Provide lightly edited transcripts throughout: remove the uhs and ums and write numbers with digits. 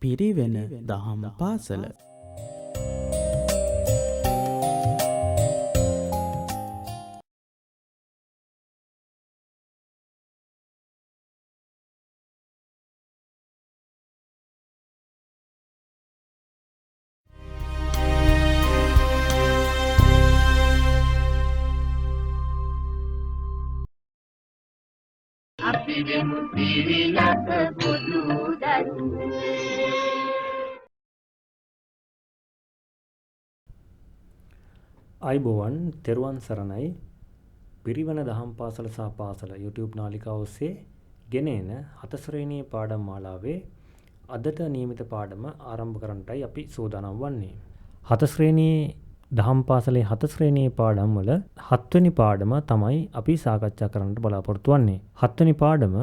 පිරිවෙන දහම් පාසල අපි වෙමු පිරිලක බුදු දරුවෝ. අයිබෝවන් තෙරුවන් සරණයි. පිරිවන දහම් පාසල සහ පාසල YouTube නාලිකාව ඔස්සේ ගෙනෙන 4 ශ්‍රේණියේ පාඩම් මාලාවේ අදට නියමිත පාඩම ආරම්භ කරන්නටයි අපි සූදානම් වන්නේ. 4 ශ්‍රේණියේ දහම් පාසලේ 4 ශ්‍රේණියේ පාඩම් වල 7 වෙනි පාඩම තමයි අපි සාකච්ඡා කරන්නට බලාපොරොත්තු වෙන්නේ. 7 වෙනි පාඩම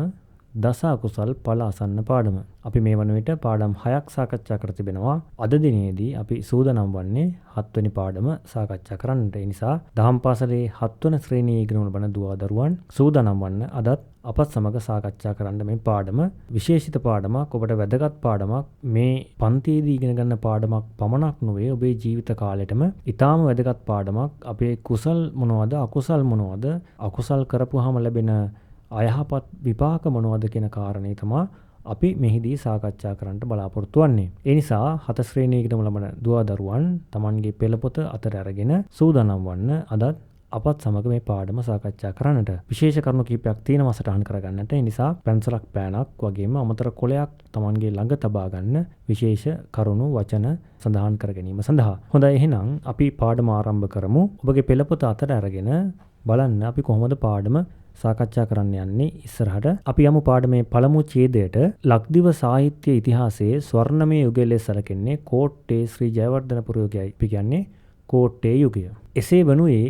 දස අකුසල් ඵල අසන්න පාඩම. අපි මේ වන විට පාඩම් 6ක් සාකච්ඡා කර තිබෙනවා. අද දිනේදී අපි සූදානම් වන්නේ 7 වෙනි පාඩම සාකච්ඡා කරන්නට. ඒ නිසා දහම් පාසලේ 7 වන ශ්‍රේණියේ ඉගෙන ගන්න බන දුවා දරුවන් සූදානම් වන්න අදත් අපත් සමග සාකච්ඡා කරන්න මේ පාඩම විශේෂිත පාඩමක්, ඔබට වැදගත් පාඩමක්. මේ පන්තියේදී ඉගෙන ගන්න පාඩමක් පමණක් නොවේ, ඔබේ ජීවිත කාලෙටම ඊටාම වැදගත් පාඩමක්. අපේ කුසල් මොනවද, අකුසල් මොනවද, අකුසල් කරපුවාම ලැබෙන අයහපත් විපාක මොනවද කියන කාරණේ තමයි අපි මෙහිදී සාකච්ඡා කරන්නට බලාපොරොත්තු වෙන්නේ. ඒ නිසා 7 ශ්‍රේණියේ ඉගෙනම ලබන දුවා දරුවන් Tamanගේ පෙළපොත අතර අරගෙන සූදානම් වන්න අදත් අපත් සමග මේ පාඩම සාකච්ඡා කරන්නට. විශේෂ කරුණු කිහිපයක් තියෙනවා සටහන් කරගන්නට. ඒ නිසා පැන්සලක් පෑනක් වගේම අමතර කොලයක් Tamanගේ ළඟ තබා ගන්න විශේෂ කරුණු වචන සඳහන් කර ගැනීම සඳහා. හොඳයි, එහෙනම් අපි පාඩම ආරම්භ කරමු. ඔබගේ පෙළපොත අතර අරගෙන බලන්න අපි කොහොමද පාඩම සාකච්ඡා කරන්න යන්නේ. ඉස්සරහට අපි යමු පාඩමේ පළමු ඡේදයට. ලක්දිව සාහිත්‍ය ඉතිහාසයේ ස්වර්ණමය යුගය ලෙස සැලකෙන්නේ කෝට්ටේ ශ්‍රී ජයවර්ධනපුර යුගයයි. අපි කියන්නේ කෝට්ටේ යුගය. එසේ වනුයේ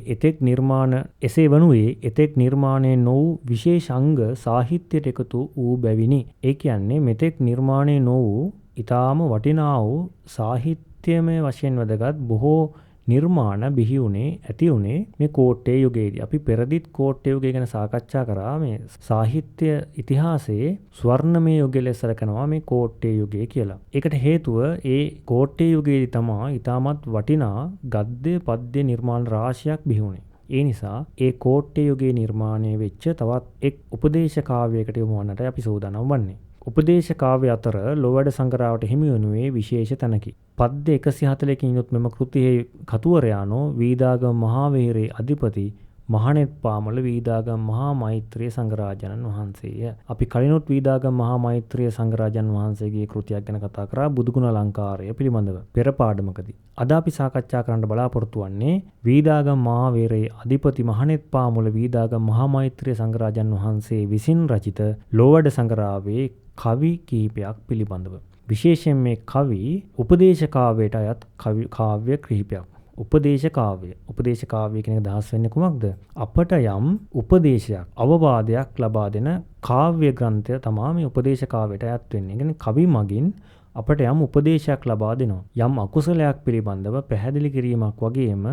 එතෙක් නිර්මාණය නො වූ විශේෂ අංග සාහිත්‍යයට එකතු වූ බැවිනි. ඒ කියන්නේ මෙතෙක් නිර්මාණය නො වූ ඊටාම වටිනා වූ සාහිත්‍යමය වශයෙන් වැදගත් බොහෝ නිර්මාණ බිහි වුණේ ඇති වුණේ මේ කෝට්ටේ යුගයේදී. අපි පෙරදිත් කෝට්ටේ යුගය ගැන සාකච්ඡා කරා. මේ සාහිත්‍ය ඉතිහාසයේ ස්වර්ණමය යුගය ලෙස සැලකනවා මේ කෝට්ටේ යුගය කියලා. ඒකට හේතුව ඒ කෝට්ටේ යුගයේදී තමයි ඊටමත් වටිනා ගද්‍ය පද්‍ය නිර්මාණ රාශියක් බිහි වුණේ. ඒ නිසා ඒ කෝට්ටේ යුගයේ නිර්මාණය වෙච්ච තවත් එක් උපදේශ කාව්‍යයකට යොමු වන්නට අපි සූදානම් වන්නේ. උපදේශ කාව්‍ය අතර ලෝවැඩ සංගරාවට හිමි වනුයේ විශේෂ තැනකි. පද්‍ය 140කින් යුත් මෙම කෘතියේ කතුවරයාණෝ වීදාගම මහා විහාරයේ අධිපති මහණෙත් පාමොළ වීදාගම මහා මෛත්‍රිය සංඝරාජාණන් වහන්සේය. අපි කලිනුත් වීදාගම මහා මෛත්‍රිය සංඝරාජාණන් වහන්සේගේ කෘතියක් ගැන කතා කරා, බුදුගුණ අලංකාරය පිළිබඳව පෙර පාඩමකදී. අද අපි සාකච්ඡා කරන්න බලාපොරොත්තු වෙන්නේ වීදාගම මහා විහාරයේ අධිපති මහණෙත් පාමොළ වීදාගම මහා මෛත්‍රිය සංඝරාජාණන් වහන්සේ විසින් රචිත ලෝවැඩ සංගරාවේ කවි කිහිපයක් පිළිබඳව. විශේෂයෙන් මේ කවි උපදේශ කාව්‍යයට අයත් කාව්‍ය කිහිපයක්. උපදේශ කාව්‍ය. උපදේශ කාව්‍ය කියන එක දහස් වෙන්නේ කුමක්ද? අපට යම් උපදේශයක්, අවවාදයක් ලබා දෙන කාව්‍ය ග්‍රන්ථය තමයි මේ උපදේශ කාව්‍යයට අයත් වෙන්නේ. කියන්නේ කවි මගින් අපට යම් උපදේශයක් ලබා දෙනවා. යම් අකුසලයක් පිළිබඳව පැහැදිලි කිරීමක් වගේම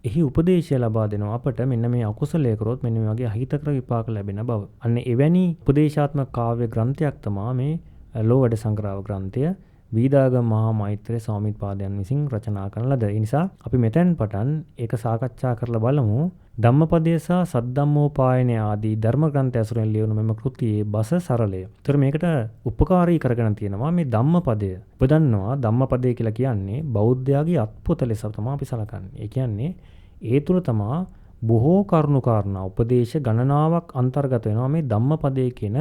එහි උපදේශය ලබා දෙනවා අපට. මෙන්න මේ අකුසලයේ කරොත් මෙන්න මේ වගේ අහිතකර විපාක ලැබෙන බව. අන්න එවැනි උපදේශාත්මක කාව්‍ය ග්‍රන්ථයක් තමයි මේ ලෝවැඩ සංග්‍රහ ග්‍රන්ථය වීදාගම මහා මෛත්‍රිය ස්වාමීපාදයන් විසින් රචනා කරන ලද. ඒ නිසා අපි මෙතෙන් පටන් ඒක සාකච්ඡා කරලා බලමු. ධම්මපදය සහ සද්ධම්මෝපායන ආදී ධර්ම ග්‍රන්ථ ඇසුරෙන් ලියවුණු මෙම කෘතියේ බස සරලය. ඒතර මේකට උපකාරී කරගෙන තියෙනවා මේ ධම්මපදය. ඔබ දන්නවා ධම්මපදය කියලා කියන්නේ බෞද්ධයාගේ අත්පොත ලෙස තමයි අපි සලකන්නේ. ඒ කියන්නේ ඒ තුල තමයි බොහෝ කරුණු කාරණා උපදේශ ගණනාවක් අන්තර්ගත වෙනවා මේ ධම්මපදය කියන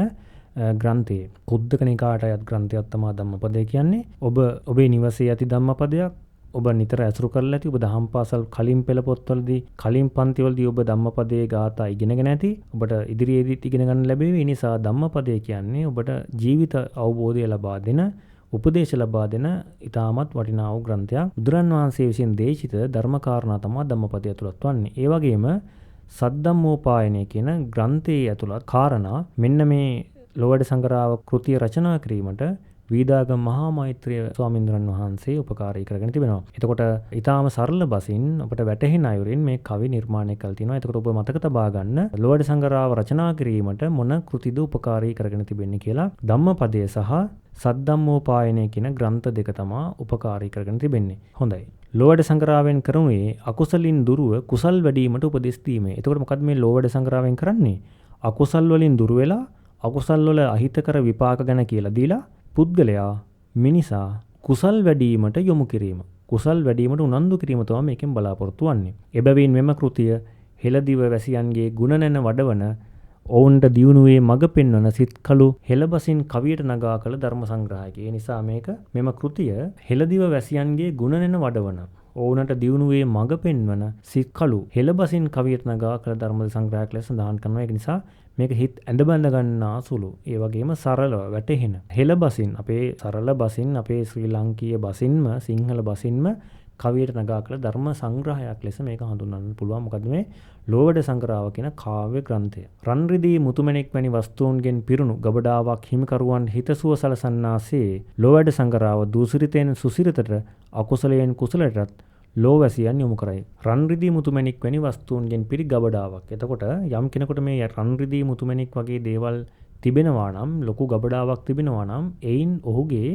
ග්‍රන්ථයේ. කුද්දක නිකායට අයත් ග්‍රන්ථයක් තමයි ධම්මපදය කියන්නේ. ඔබේ නිවසේ ඇති ධම්මපදයක් ඔබ නිතර ඇසුරු කරලා ඇති. ඔබ දහම් පාසල් කලින් පෙළ පොත්වලදී කලින් පන්තිවලදී ඔබ ධම්මපදයේ ගාථා ඉගෙනගෙන ඇති. ඔබට ඉදිරියේදීත් ඉගෙන ගන්න ලැබෙවි. ඒ නිසා ධම්මපදය කියන්නේ ඔබට ජීවිත අවබෝධය ලබා දෙන, උපදේශ ලබා දෙන ඉතාමත් වටිනා වූ ග්‍රන්ථයක්. බුදුරන් වහන්සේ විසින් දේශිත ධර්මකාරණා තමයි ධම්මපදය ඇතුළත් වන්නේ. ඒ වගේම සද්ධම්මෝපායනය කියන ග්‍රන්ථයේ ඇතුළත් කාරණා මෙන්න මේ ලෝවැඩ සංගරාව කෘතිය රචනා කිරීමට වීදාගම මහා මෛත්‍රිය ස්වාමීන්ද්‍රයන් වහන්සේ උපකාරී කරගෙන තිබෙනවා. එතකොට ඊටාම සරල බසින් අපට වැටහෙන අයුරින් මේ කවි නිර්මාණය කළ තිනවා. එතකොට ඔබ මතක තබා ගන්න ලෝවැඩ සංගරාව රචනා කිරීමට මොන කෘතිද උපකාරී කරගෙන තිබෙන්නේ කියලා. ධම්මපදය සහ සද්ධම්මෝපායනය කියන ග්‍රන්ථ දෙක තමා උපකාරී කරගෙන තිබෙන්නේ. හොඳයි. ලෝවැඩ සංගරාවෙන් කරනුයේ අකුසලින් දුරුව කුසල් වැඩිවීමට උපදෙස් දීමේ. එතකොට මොකද්ද මේ ලෝවැඩ සංගරාවෙන් කරන්නේ? අකුසල් වලින් දුර වෙලා අකුසල් වල අහිතකර විපාක ගැන කියලා දීලා පුද්ගලයා මිනිසා කුසල් වැඩිවීමට යොමු කිරීම. කුසල් වැඩිවීමට උනන්දු කිරීම තමයි මේකෙන් බලාපොරොත්තු වෙන්නේ. එබැවින් මෙම කෘතිය හෙළදිව වැසියන්ගේ ගුණ නැන වඩවන ඔවුන්ට දියුණුවේ මඟ පෙන්වන සිත්කලු හෙළබසින් කවියට නගා කළ ධර්ම සංග්‍රහයකි. ඒ නිසා මෙම කෘතිය හෙළදිව වැසියන්ගේ ගුණ නැන වඩවන ඔවුනට දියුණුවේ මඟ පෙන්වන සිත්කලු හෙළබසින් කවියට නගා කළ ධර්ම සංග්‍රහයක් ලෙස සඳහන් කරනවා. ඒක නිසා මේක හිත ඇඳ බඳ ගන්නා සුළු ඒ වගේම සරලව වැටහෙන හෙළබසින් අපේ සරල බසින් අපේ ශ්‍රී ලාංකීය බසින්ම සිංහල බසින්ම කවියට නගා කළ ධර්ම සංග්‍රහයක් ලෙස මේක හඳුන්වන්න පුළුවන්. මොකද මේ ලෝවැඩ සංගරාව කියන කාව්‍ය ග්‍රන්ථය. රන් රිදී මුතුමැණික් වැනි වස්තුන්ගෙන් පිරුණු ගබඩාවක් හිමිකරුවන් හිතසුව සලසන්නාසේ ලෝවැඩ සංගරාව දූසිරිතෙන් සුසිරිතට අකුසලයෙන් කුසලයටත් ලෝවැසියන් යොමු කරයි. රන් රිදී මුතුමැණික් වැනි වස්තුන්ගෙන් පිරි ගබඩාවක්. එතකොට යම් කෙනෙකුට මේ රන් රිදී මුතුමැණික් වගේ දේවල් තිබෙනවා නම්, ලොකු ගබඩාවක් තිබෙනවා නම්, එයින් ඔහුගේ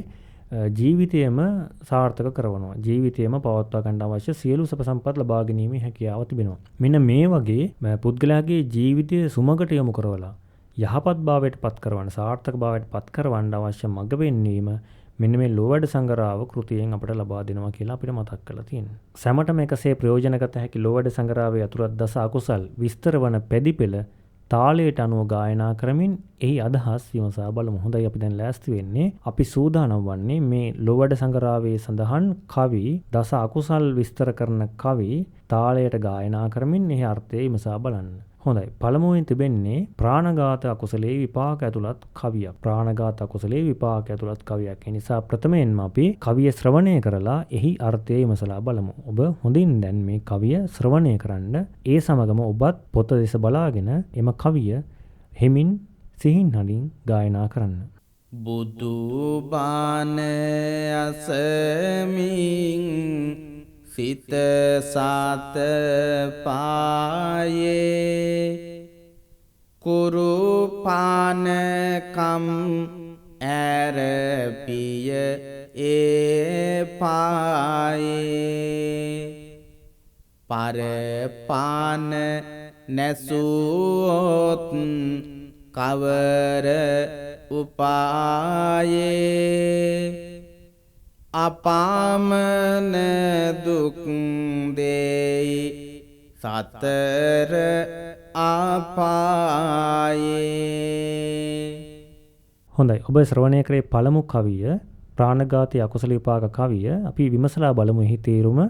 ජීවිතයම සාර්ථක කරනවා. ජීවිතයම පවත්වා ගන්න අවශ්‍ය සියලු සැප සම්පත් ලබා ගැනීමේ හැකියාව තිබෙනවා. මෙන්න මේ වගේ පුද්ගලයාගේ ජීවිතය සුමගට යොමු කරවලා යහපත් භාවයට පත් කරවන්න, සාර්ථක භාවයට පත් කරවන්න අවශ්‍ය මඟ පෙන්වීම මෙන්න මේ ලෝවැඩ සංගරාව කෘතියෙන් අපට ලබා දෙනවා කියලා අපිට මතක් කරලා තියෙනවා. සැමටම එකසේ ප්‍රයෝජනගත හැකි ලෝවැඩ සංගරාවේ අතුරත් දස අකුසල් විස්තර වන පැදිපෙළ තාලයට අනුව ගායනා කරමින් එහි අදහස් විමසා බලමු. හොඳයි, අපි දැන් ලෑස්ති වෙන්නේ. අපි සූදානම් වන්නේ මේ ලෝවැඩ සංගරාවේ සඳහන් කවි දස අකුසල් විස්තර කරන කවි තාලයට ගායනා කරමින් එහි අර්ථය විමසා බලන්න. හොඳයි, පළමුවෙන් තිබෙන්නේ ප්‍රාණඝාත අකුසලයේ විපාක ඇතුළත් කවියක්. ප්‍රාණඝාත අකුසලයේ විපාක ඇතුළත් කවියක්. ඒ නිසා ප්‍රථමයෙන්ම අපි කවිය ශ්‍රවණය කරලා එහි අර්ථය විමසලා බලමු. ඔබ හොඳින් දැන් මේ කවිය ශ්‍රවණය කරන්න. ඒ සමගම ඔබත් පොත දෙස බලාගෙන එම කවිය හෙමින් සිහින් හඬින් ගායනා කරන්න. බුදු බාන අසමින් සිත සාත පායේ කුරුපානකම් ඇරපිය ඒ පායේ පරපාන නැසුවොත් කවර උපායේ අපාමන දුක් දෙයි සතර අපායේ. හොඳයි, ඔබ ශ්‍රවණය කරේ පළමු කවිය ප්‍රාණඝාතී අකුසල විපාක කවිය. අපි විමසලා බලමු එහි තේරුම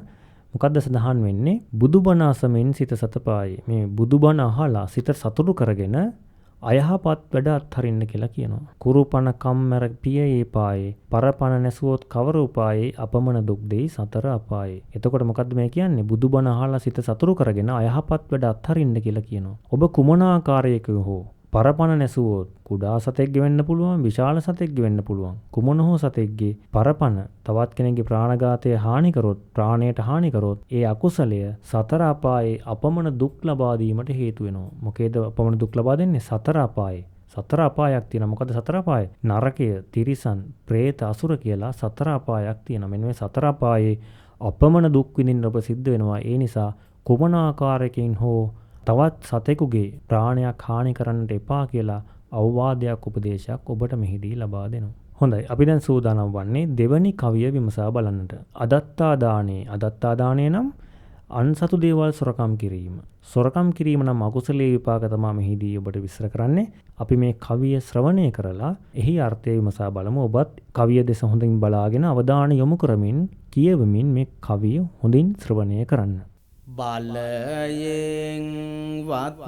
මොකද්ද සඳහන් වෙන්නේ. බුදුබණ අසමින් සිත සතපායේ. මේ බුදුබණ අහලා සිත සතුටු කරගෙන අයහපත් වැඩ අත්හරින්න කියලා කියනවා. කුරුපණ කම්මර පියේ පායේ පරපණ නැසුවොත් කවර උපායේ අපමණ දුක් දෙයි සතර අපායේ. එතකොට මොකද්ද මේ කියන්නේ? බුදුබණ අහලා සිත සතුරු කරගෙන අයහපත් වැඩ අත්හරින්න කියලා කියනවා. ඔබ කුමන ආකාරයක හෝ පරපණ නැසුවොත් කුඩා සතෙක්ගේ වෙන්න පුළුවන්, විශාල සතෙක්ගේ වෙන්න පුළුවන්. කුමන හෝ සතෙක්ගේ පරපණ තවත් කෙනෙක්ගේ ප්‍රාණඝාතය හානි කරොත්, ප්‍රාණයට හානි කරොත්, ඒ අකුසලය සතර අපායේ අපමණ දුක් ලබා දීමට හේතු වෙනවා. මොකේද අපමණ දුක් ලබා දෙන්නේ? සතර අපායේ. සතර අපායක් තියෙනවා. මොකද සතර අපාය? නරකය, තිරිසන්, പ്രേත, අසුර කියලා සතර අපායක් තියෙනවා. මෙන්න මේ සතර අපායේ අපමණ දුක් විඳින්න ඔබ සිද්ධ වෙනවා. ඒ නිසා කුමන ආකාරයකින් හෝ තවත් සතෙකුගේ ප්‍රාණයක් හානි කරන්නට එපා කියලා අවවාදයක්, උපදේශයක් ඔබට මෙහිදී ලබා දෙනවා. හොඳයි, අපි දැන් සූදානම් වන්නේ දෙවනි කවිය විමසා බලන්නට. අදත්තා දානේ. අදත්තා දානේ නම් අන්සතු දේවල් සොරකම් කිරීම. සොරකම් කිරීම නම් අකුසලයේ විපාක තමයි මෙහිදී ඔබට විස්තර කරන්නේ. අපි මේ කවිය ශ්‍රවණය කරලා එහි අර්ථය විමසා බලමු. ඔබත් කවිය දෙස හොඳින් බලාගෙන අවධානය යොමු කරමින් කියවමින් මේ කවිය හොඳින් ශ්‍රවණය කරන්න. බලයෙන් වත්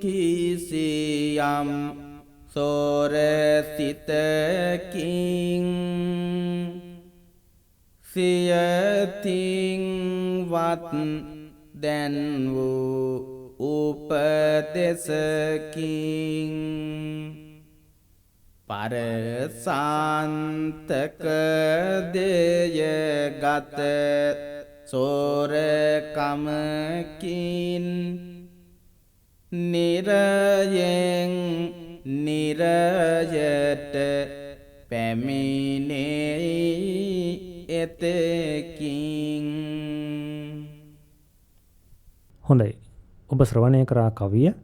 කිසියම් සොරසිතකින් සියතින් වත් දැන් වූ උපදෙසකින් පරසාන්තක දේය ගත සෝරකමකින් නිරයෙන් නිරයට පැමිණෙයි එතකින්. හොඳයි. ඔබ ශ්‍රවණය කරා කවිය.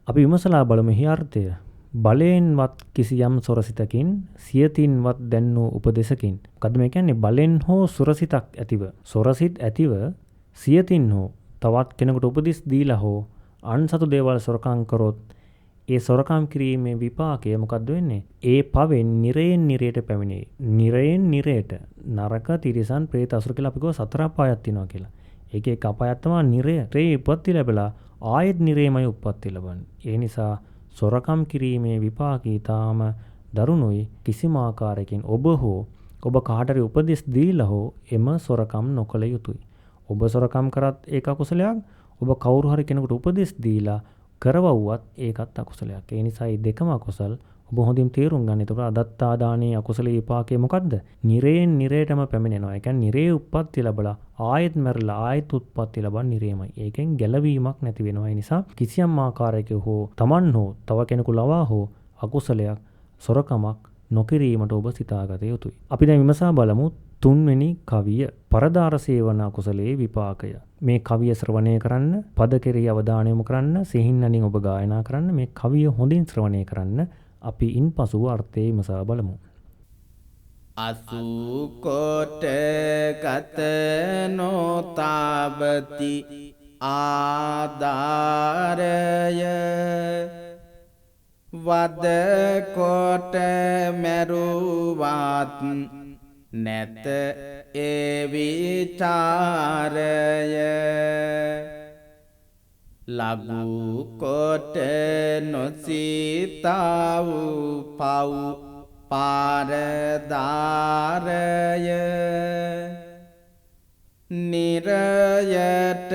අපි විමසලා බලමු එහි අර්ථය. බලයෙන්වත් කිසියම් සොරසිතකින් සියතින්වත් දැන්නූ උපදෙසකින්. මොකද්ද මේ කියන්නේ? බලෙන් හෝ සොරසිතක් ඇතිව, සොරසිත ඇතිව සියතින් හෝ තවත් කෙනෙකුට උපදෙස් දීලා හෝ අන් සතු දේවල් සොරකම් කරොත් ඒ සොරකම් කිරීමේ විපාකය මොකද්ද වෙන්නේ? ඒ පවෙන් නිරයෙන් නිරයට පැමිණෙයි. නිරයෙන් නිරයට නරක, තිරිසන්, പ്രേත, අසුර කියලා අපි කිව්වා සතර අපායක් තියෙනවා කියලා. ඒකේ එක අපායක් තමයි නිරය. ඒ උප්පත්ති ලැබලා ආයෙත් නිරේමයි උප්පත්ති ලබන්නේ. ඒ නිසා සොරකම් කිරීමේ විපාකී තාම දරුණුයි. කිසිම ආකාරයකින් ඔබ හෝ ඔබ කාටරි උපදෙස් දීලා හෝ එම සොරකම් නොකළ යුතුයි. ඔබ සොරකම් කරත් ඒක අකුසලයක්. ඔබ කවුරු හරි කෙනෙකුට උපදෙස් දීලා කරවුවත් ඒකත් අකුසලයක්. ඒ නිසා මේ දෙකම අකුසල්. ඔබ හොඳින් තේරුම් ගන්න. ඒතකොට අදත්තා දානේ අකුසල විපාකය මොකද්ද? නිරයෙන් නිරයටම පැමිණෙනවා. ඒ කියන්නේ නිරේ උප්පත්ති ලැබලා ආයෙත් මැරලා ආයෙත් උත්පත්ති ලබන නිරේමයි. ඒකෙන් ගැලවීමක් නැති වෙනවා. ඒ නිසා කිසියම් ආකාරයක හෝ Taman හෝ තව කෙනෙකු ලවා හෝ අකුසලයක් සොරකමක් නොකිරීමට ඔබ සිතාගත යුතුයි. අපි දැන් විමසා බලමු තුන්වෙනි කවිය පරදාර සේවන අකුසලයේ විපාකය. මේ කවිය ශ්‍රවණය කරන්න, පද කෙරෙහි අවධානය යොමු කරන්න, සිහින්නනින් ඔබ ගායනා කරන්න. මේ කවිය හොඳින් ශ්‍රවණය කරන්න. අපි ඉන්පසු අර්ථය විමසා බලමු. අසුකොට ගත නොතාබති ආදාරය වදකොට මැරුවත් නැත ඒ විචාරය ලඝු කොට නොසිතා වූ පව් පාරදාරය නිරයට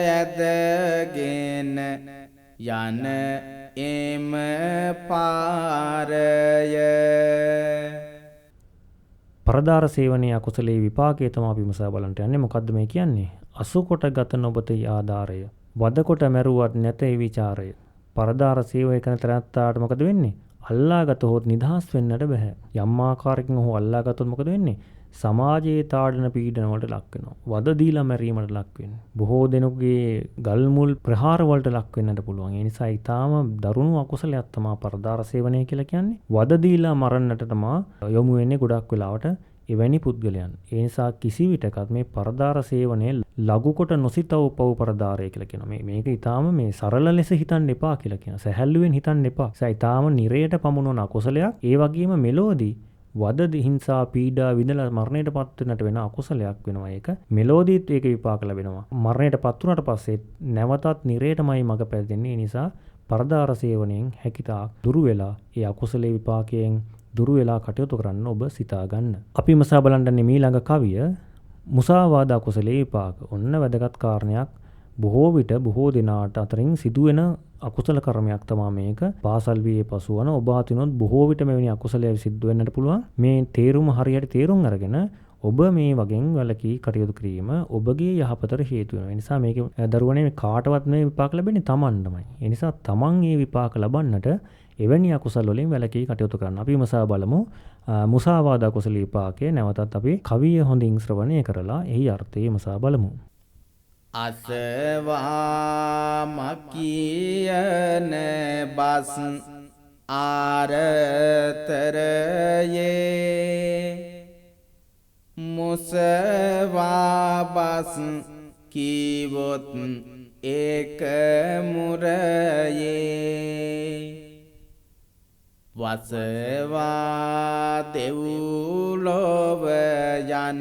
ඇදගෙන යන එම පාරය. පරදාර සේවනයේ අකුසලයේ විපාකය තමයි අපි විමසා බලන්න යන්නේ. මොකද්ද මේ කියන්නේ? අසුකොට ගත නොබතේ ආදාරය. වදකොට මැරුවත් නැතේ විචාරය. පරදාර සේවය කරන තරත්තාට මොකද වෙන්නේ? අල්ලාගතොත් නිදහස් වෙන්නට බෑ. යම් ආකාරයකින් ඔහු අල්ලාගතොත් මොකද වෙන්නේ? සමාජයේ තාඩන පීඩන වලට ලක් වෙනවා. වද දීලා මැරීමට ලක් වෙනවා. බොහෝ දෙනෙකුගේ ගල් මුල් ප්‍රහාර වලට ලක් වෙන්නට පුළුවන්. ඒ නිසා ඊටාම දරුණු අකුසලයක් තමයි පරදාර සේවනය කියලා කියන්නේ. වද දීලා මරන්නට තමයි යොමු වෙන්නේ ගොඩක් වෙලාවට එවැනි පුද්ගලයන්. ඒ නිසා කිසි විටකත් මේ පරදාර සේවනය ලඝු කොට නොසිතව පව් පරදාරය කියලා කියනවා. මේක ඊටාම මේ සරල ලෙස හිතන්න එපා කියලා කියනවා. සැහැල්ලුවෙන් හිතන්න එපා. ඒ ඊටාම නිරයට පමුණවන අකුසලයක්. ඒ වගේම මෙලෝදී වද හිංසා පීඩා විඳලා මරණයට පත් වෙනට වෙන අකුසලයක් වෙනවා. ඒක මෙලෝදීත් ඒක විපාක ලැබෙනවා. මරණයට පත් වුණාට පස්සේ නැවතත් නිරයටමයි මඟ පැදෙන්නේ. ඒ නිසා පරදාර සේවනයෙන් හැකිතාක් දුරු වෙලා ඒ අකුසලයේ විපාකයෙන් දුරු වෙලා කටයුතු කරන්න ඔබ සිතා ගන්න. අපි මසා බලන්නේ මීළඟ කවිය මුසාවාද අකුසලයේ විපාක. ඔන්න වැදගත් කාරණයක්. බොහෝ විට බොහෝ දෙනාට අතරින් සිදුවෙන අකුසල කර්මයක් තමයි මේක. පාසල් වියේ පසුවන ඔබ අතිනොත් බොහෝ විට මෙවැනි අකුසලයක් සිද්ධ වෙන්නට පුළුවන්. මේ තේරුම හරියට තේරුම් අරගෙන ඔබ මේ වගෙන් වැළකී කටයුතු කිරීම ඔබගේ යහපතට හේතු වෙනවා. ඒ නිසා මේකේ දරුවනේ කාටවත් මේ විපාක ලැබෙන්නේ Tamanටමයි. ඒ නිසා Taman මේ විපාක ලබන්නට එවැනි අකුසල වලින් වැළකී කටයුතු කරන්න. අපි විමසා බලමු මුසාවාද අකුසල විපාකය. නැවතත් අපි කවිය හොඳින් ශ්‍රවණය කරලා එහි අර්ථය විමසා බලමු. අසවාම කියන බස් ආරතරයේ මුසවා බස් කීවොත් ඒක මුරයේ වසවා දෙව්ලොව යන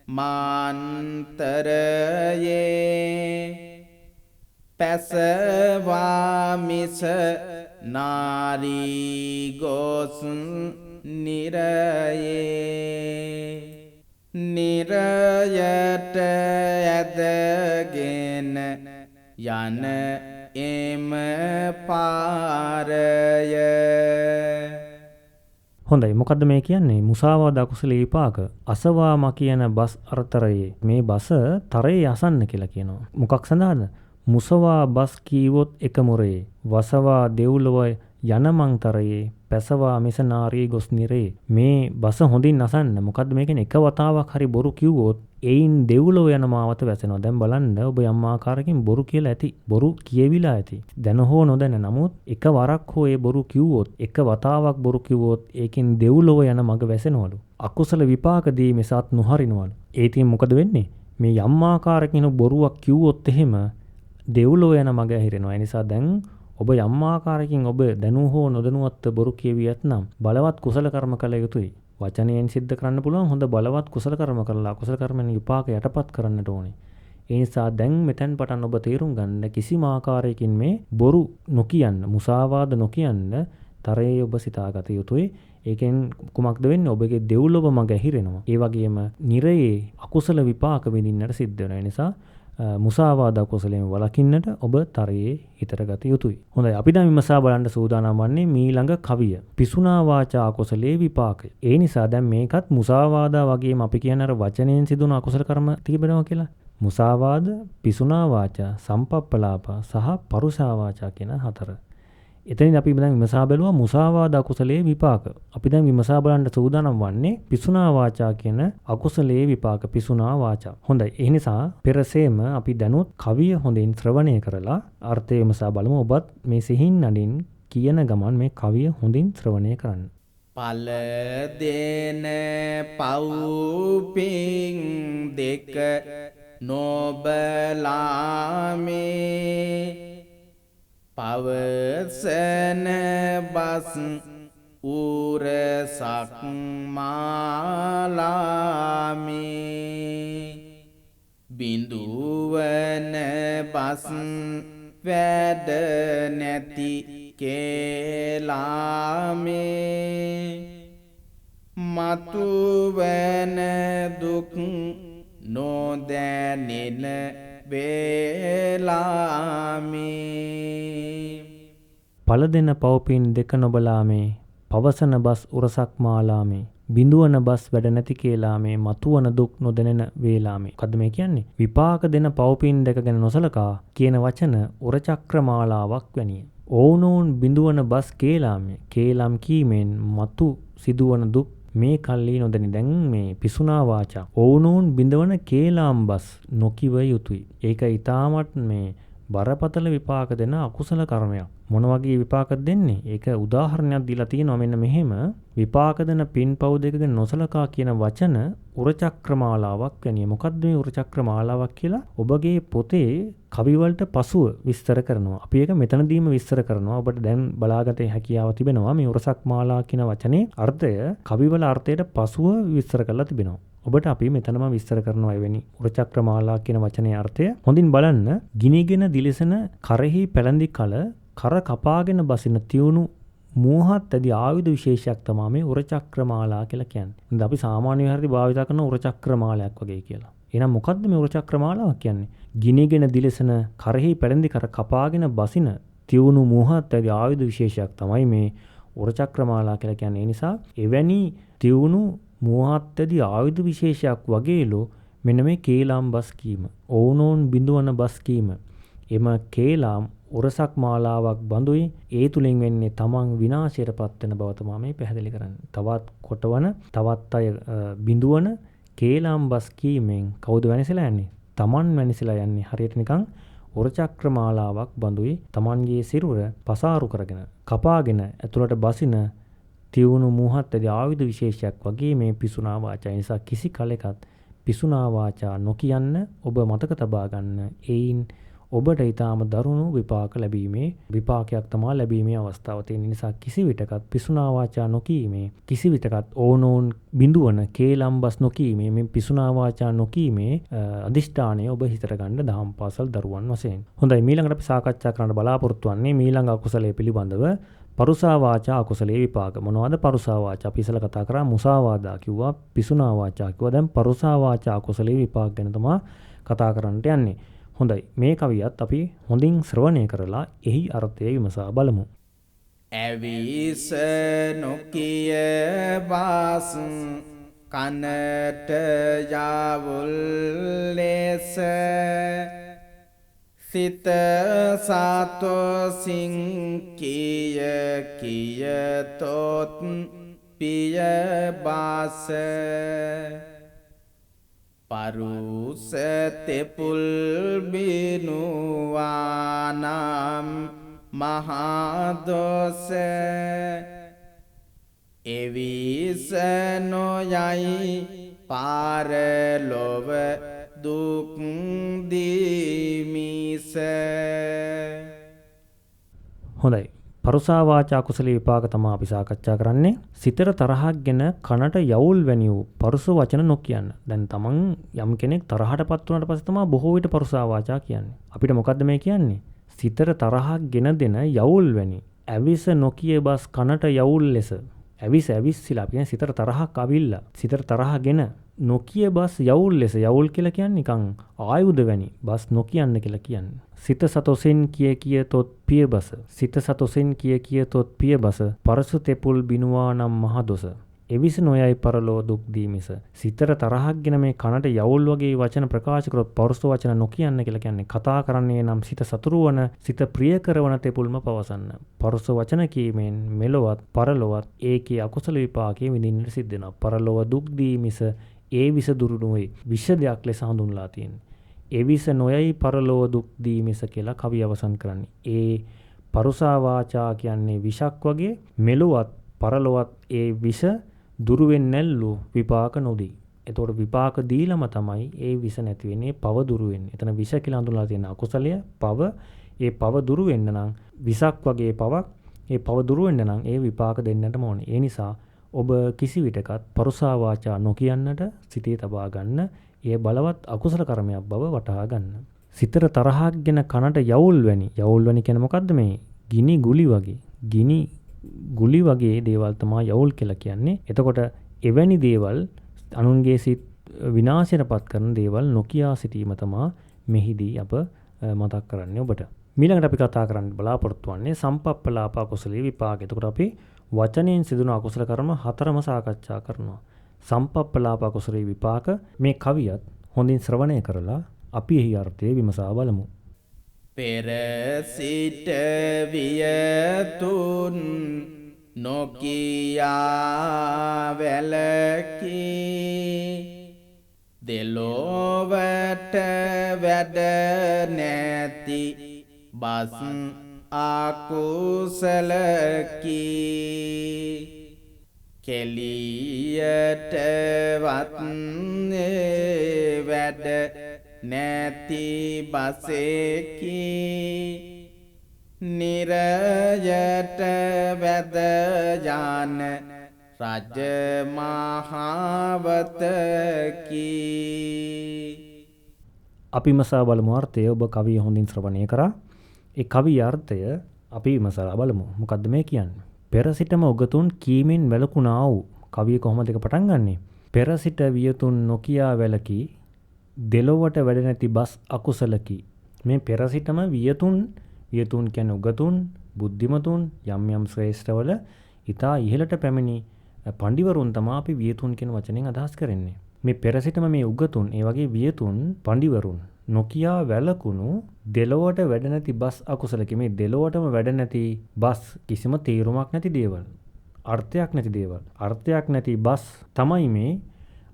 මාන්තරයේ පැසවා මිස නාරී ගොස් නිරයේ නිරයට ඇදගෙන යන එම පාරය හොඳයි මොකද්ද මේ කියන්නේ? මුසාවාද අකුසල විපාක. අසවාම කියන බස් අර්තරයේ මේ බස තරයේ අසන්න කියලා කියනවා. මොකක් සඳහාද? මුසවා බස් කීවොත් එක මොරේ. වසවා දෙව්ලොව යනමං තරයේ පැසවා මිසනාරී ගොස් නිරේ. මේ බස හොඳින් අසන්න. මොකද්ද මේ කියන්නේ? එක වතාවක් හරි බොරු කිව්වොත් එයින් දෙව්ලොව යන මාවත වැසෙනවා. දැන් බලන්න ඔබ යම් ආකාරයකින් බොරු කියලා ඇති. බොරු කියවිලා ඇති. දැන හෝ නොදැන නමුත් එක වරක් හෝ ඒ බොරු කිව්වොත් එක වතාවක් බොරු කිව්වොත් ඒකෙන් දෙව්ලොව යන මඟ වැසෙනවලු. අකුසල විපාක දීමේ සත් නොහරිනවලු. ඒ ඉතින් මොකද වෙන්නේ? මේ යම් ආකාරයකින් බොරුවක් කිව්වොත් එහෙම දෙව්ලොව යන මඟ ඇහිරෙනවා. ඒ නිසා දැන් ඔබ යම් ආකාරයකින් ඔබ දැනු හෝ නොදැනුවත් බොරු කියවියත් නම් බලවත් කුසල කර්ම කළ යුතුයි. වචනයෙන් සිද්ධ කරන්න පුළුවන් හොඳ බලවත් කුසල කර්ම කරලා කුසල කර්මෙන් විපාක යටපත් කරන්නට ඕනේ. ඒ නිසා දැන් මෙතෙන් පටන් ඔබ තේරුම් ගන්න කිසිම ආකාරයකින් මේ බොරු නොකියන්න, මුසාවාද නොකියන්න තරයේ ඔබ සිතාගත යුතුයි. ඒකෙන් කුමක්ද වෙන්නේ? ඔබගේ දෙව්ලොව මඟ ඇහිරෙනවා. ඒ වගේම නිරයේ අකුසල විපාක විඳින්නට සිද්ධ වෙනවා. ඒ නිසා මුසාවාද අකුසලයෙන් වළකින්නට ඔබ තරයේ හිතට ගත යුතුයි. හොඳයි අපි දැන් විමසා බලන්න සූදානම් වන්නේ මීළඟ කවිය. පිසුනා වාචා අකුසලේ විපාකය. ඒ නිසා දැන් මේකත් මුසාවාදා වගේම අපි කියන අර වචනයෙන් සිදුවන අකුසල කර්ම තිබෙනවා කියලා. මුසාවාද, පිසුනා වාචා, සම්පප්පලාප සහ පරුසා වාචා කියන හතර. එතනින් අපි දැන් විමසා බැලුවා මුසාවාද අකුසලයේ විපාක. අපි දැන් විමසා බලන්න සූදානම් වන්නේ පිසුනා වාචා කියන අකුසලයේ විපාක පිසුනා වාචා. හොඳයි. ඒ නිසා පෙරසේම අපි දැනුත් කවිය හොඳින් ශ්‍රවණය කරලා අර්ථය විමසා බලමු. ඔබත් මේ සිහින් නඩින් කියන ගමන් මේ කවිය හොඳින් ශ්‍රවණය කරන්න. පල දෙන පව්පින් දෙක නොබලාමේ පවසන බස් උරසක් මාලාමේ බිඳුවන බස් වැඩ නැති කේලාමේ මතුවන දුක් නොදැනෙන වේලාමේ පල දෙන පව්පින් දෙක නොබලාමේ පවසන බස් උරසක් මාලාමේ බිඳුවන බස් වැඩ නැති කේලාමේ මතුවන දුක් නොදැනෙන වේලාමේ. මොකද්ද මේ කියන්නේ? විපාක දෙන පව්පින් දෙක ගැන නොසලකා කියන වචන උරචක්‍ර මාලාවක් වැනිය. ඕනෝන් බිඳුවන බස් කේලාමේ කේලම් කීමෙන් මතු සිදුවන දුක් මේ කල්ලි නොදැනි. දැන් මේ පිසුනා වාචා ඕනෝන් බිඳවන කේලාම් බස් නොකිව යුතුයි. ඒක ඊටමත් මේ බරපතල විපාක දෙන අකුසල කර්මයක්. මොන වගේ විපාකද දෙන්නේ? ඒක උදාහරණයක් දීලා තියෙනවා මෙන්න මෙහෙම. විපාක දෙන පින්පව් දෙක ගැන නොසලකා කියන වචන උරචක්‍ර මාලාවක් වැනිය. මොකක්ද මේ උරචක්‍ර මාලාවක් කියලා? ඔබගේ පොතේ කවි වලට පසුව විස්තර කරනවා. අපි ඒක මෙතනදීම විස්තර කරනවා. ඔබට දැන් බලාගත හැකියාව තිබෙනවා මේ උරසක් මාලා කියන වචනේ අර්ථය කවි වල අර්ථයට පසුව විස්තර කරලා තිබෙනවා. ඔබට අපි මෙතනම විස්තර කරනවා එවැනි උරචක්‍ර මාලා කියන වචනේ අර්ථය. හොඳින් බලන්න. ගිනිගෙන දිලිසෙන කරෙහි පැලඳි කල කර කපාගෙන බසින තියුණු මෝහත් ඇති ආයුධ විශේෂයක් තමයි මේ උරචක්‍ර මාලා කියලා කියන්නේ. ඉතින් අපි සාමාන්‍ය විහාරදී භාවිත කරන උරචක්‍ර මාලයක් වගේ කියලා. එහෙනම් මොකද්ද මේ උරචක්‍ර මාලාවක් කියන්නේ? ගිනිගෙන දිලිසෙන කරෙහි පැලඳි කර කපාගෙන බසින තියුණු මෝහත් ඇති ආයුධ විශේෂයක් තමයි මේ උරචක්‍ර මාලා කියලා කියන්නේ. ඒ නිසා එවැනි තියුණු මෝහත් ඇති ආයුධ විශේෂයක් වගේලෝ මෙන්න මේ කේලාම් බස් කීම. ඕනෝන් බිඳුවන බස් කීම. එම කේලාම් උරසක් මාලාවක් බඳුයි. ඒ තුලින් වෙන්නේ තමන් විනාශයට පත් වෙන බව තමයි මේ පැහැදිලි කරන්නේ. තවත් කොටවන තවත් අය බිඳුවන කේලාම් බස් කීමෙන් කවුද වෙනසලා යන්නේ? තමන් වෙනසලා යන්නේ. හරියට නිකන් උරචක්‍ර මාලාවක් බඳුයි තමන්ගේ සිරුර පසාරු කරගෙන කපාගෙන ඇතුළට බසින තියුණු මුහත් ඇති ආයුධ විශේෂයක් වගේ මේ පිසුනා වාචා. නිසා කිසි කලෙකත් පිසුනා වාචා නොකියන්න ඔබ මතක තබා ගන්න. ඒයින් ඔබට ඊටාම දරුණු විපාක ලැබීමේ විපාකයක් තමයි ලැබීමේ අවස්ථාව තියෙන නිසා කිසි විටකත් පිසුනා වාචා නොකීමේ කිසි විටකත් ඕනෝන් බිඳුවන කේලම් බස් නොකීමේ මේ පිසුනා වාචා නොකීමේ අදිෂ්ඨානය ඔබ හිතට ගන්න දහම් පාසල් දරුවන් වශයෙන්. හොඳයි ඊළඟට අපි සාකච්ඡා කරන්න බලාපොරොත්තු වෙන්නේ ඊළඟ අකුසලයේ පිළිබඳව පරුසා වාචා අකුසලයේ විපාක. මොනවද පරුසා වාචා? අපි ඉස්සෙල්ලා කතා කරා මුසාවාදා කිව්වා, පිසුනා වාචා කිව්වා. දැන් පරුසා වාචා අකුසලයේ විපාක ගැන තමයි කතා කරන්නට යන්නේ. හොඳයි මේ කවියත් අපි හොඳින් ශ්‍රවණය කරලා එහි අර්ථය විමසා බලමු. ඇවිස නොකිය බස් කනට යවුල් ලෙස සිත සතොසින් කිය කියතොත් පිය බාස පරුස තෙපුල් බිනුවානම් මහදොස එවිස නොයයි පාරලොව දුක් දීමිස. හොඳයි. පරුසා වාචා කුසල විපාක තමයි අපි සාකච්ඡා කරන්නේ. සිතට තරහක් ගෙන කනට යවුල් වැනි වූ පරුස වචන නොකියන්න. දැන් තමන් යම් කෙනෙක් තරහටපත් වුණාට පස්සේ තමයි බොහෝ විට පරුසා වාචා කියන්නේ. අපිට මොකද්ද මේ කියන්නේ? සිතට තරහක් ගෙන දෙන යවුල් වැනි. ඇවිස නොකිය බස් කනට යවුල් ලෙස. ඇවිස්සිලා අපි කියන්නේ සිතට තරහක් අවිල්ලා. සිතට තරහගෙන නොකිය බස් යවුල් ලෙස. යවුල් කියලා කියන්නේ නිකන් ආයුධ වැනි. බස් නොකියන්න කියලා කියන්නේ. සිත සතොසෙන් කිය කියතොත් පියබස. සිත සතොසෙන් කිය කියතොත් පියබස. පරසු තෙපුල් බිනුවා නම් මහදොස. එවිස නොයයි පරලෝ දුක් දීමිස. සිතට තරහක් ගෙන මේ කනට යවුල් වගේ වචන ප්‍රකාශ කරොත් පරුස වචන නොකියන්න කියලා කියන්නේ. කතා කරන්නේ නම් සිත සතුරුවන, සිත ප්‍රිය කරවන තෙපුල්ම පවසන්න. පරුස වචන කීමෙන් මෙලොවත් පරලොවත් ඒකේ අකුසල විපාකයේ විඳින්නට සිද්ධ වෙනවා. පරලොව දුක් දීමිස ඒ විස දුරු නොවේ. විෂ දෙයක් ලෙස හඳුන්ලා තියෙන්නේ. එවිස නොයයි පරලොව දුක් දීමිස කියලා කවි අවසන් කරන්නේ. ඒ පරුසා වාචා කියන්නේ විෂක් වගේ. මෙලොවත් පරලොවත් ඒ විෂ දුරු වෙන්නේ නැල්ලු විපාක නොදී. එතකොට විපාක දීලම තමයි ඒ විෂ නැති වෙන්නේ, පව දුරු වෙන්නේ. එතන විෂ කියලා හඳුන්වලා තියෙන අකුසලය පව. ඒ පව දුරු වෙන්න නම් විෂක් වගේ පවක්, ඒ පව දුරු වෙන්න නම් ඒ විපාක දෙන්නටම ඕනේ. ඒ නිසා ඔබ කිසි විටකත් පරුසා වාචා නොකියන්නට සිතේ තබා ගන්න. ඒ බලවත් අකුසල කර්මයක් බව වටහා ගන්න. සිතට තරහක් ගෙන කනට යවුල් වැනි. යවුල් වැනි කියන්නේ මොකද්ද මේ? ගිනි ගුලි වගේ. ගිනි ගුලි වගේ දේවල් තමයි යවුල් කියලා කියන්නේ. එතකොට එවැනි දේවල් අනුන්ගේ සිත් විනාශයටපත් කරන දේවල් නොකියා සිටීම තමයි මෙහිදී අප මතක් කරන්නේ ඔබට. ඊළඟට අපි කතා කරන්න බලාපොරොත්තු වෙන්නේ සම්පප්පලාප කුසලී විපාක. එතකොට අපි වචනයෙන් සිදුවන අකුසල කර්ම හතරම සාකච්ඡා කරනවා. සම්පප්පලාප කුසලී විපාක මේ කවියත් හොඳින් ශ්‍රවණය කරලා අපි එහි අර්ථය විමසා බලමු. පෙර සිට වියතුන් නොකියා වැලකී දෙලොවට වැඩ නැති බස් අකුසලකී කෙලියට වත්නේ වැඩ නැති බසේකි නිරයට වැද යන රජ මහවතකි. අපි විමසා බලමු අර්ථය. ඔබ කවිය හොඳින් ශ්‍රවණය කරා. ඒ කවිය අර්ථය අපි විමසා බලමු. මොකද්ද මේ කියන්නේ? පෙර සිටම උගතුන් කීමෙන් වැළකුණා වූ. කවිය කොහොමද ඒක පටන් ගන්නෙ? පෙර සිට වියතුන් නොකියා වැළකී දෙලොවට වැඩ නැති බස් අකුසලකි. මේ පෙර සිටම වියතුන් කියන්නේ උගතුන්, බුද්ධිමතුන් යම් යම් ශ්‍රේෂ්ඨවල ඊතා ඉහළට පැමිණි පඬිවරුන් තමයි අපි වියතුන් කියන වචනෙන් අදහස් කරන්නේ. මේ පෙර සිටම මේ උගතුන්, ඒ වගේ වියතුන්, පඬිවරුන් නොකියා වැළකුණු දෙලොවට වැඩ නැති බස් අකුසලකි. මේ දෙලොවටම වැඩ නැති බස් කිසිම තීරුමක් නැති දේවල්, අර්ථයක් නැති දේවල්, අර්ථයක් නැති බස් තමයි මේ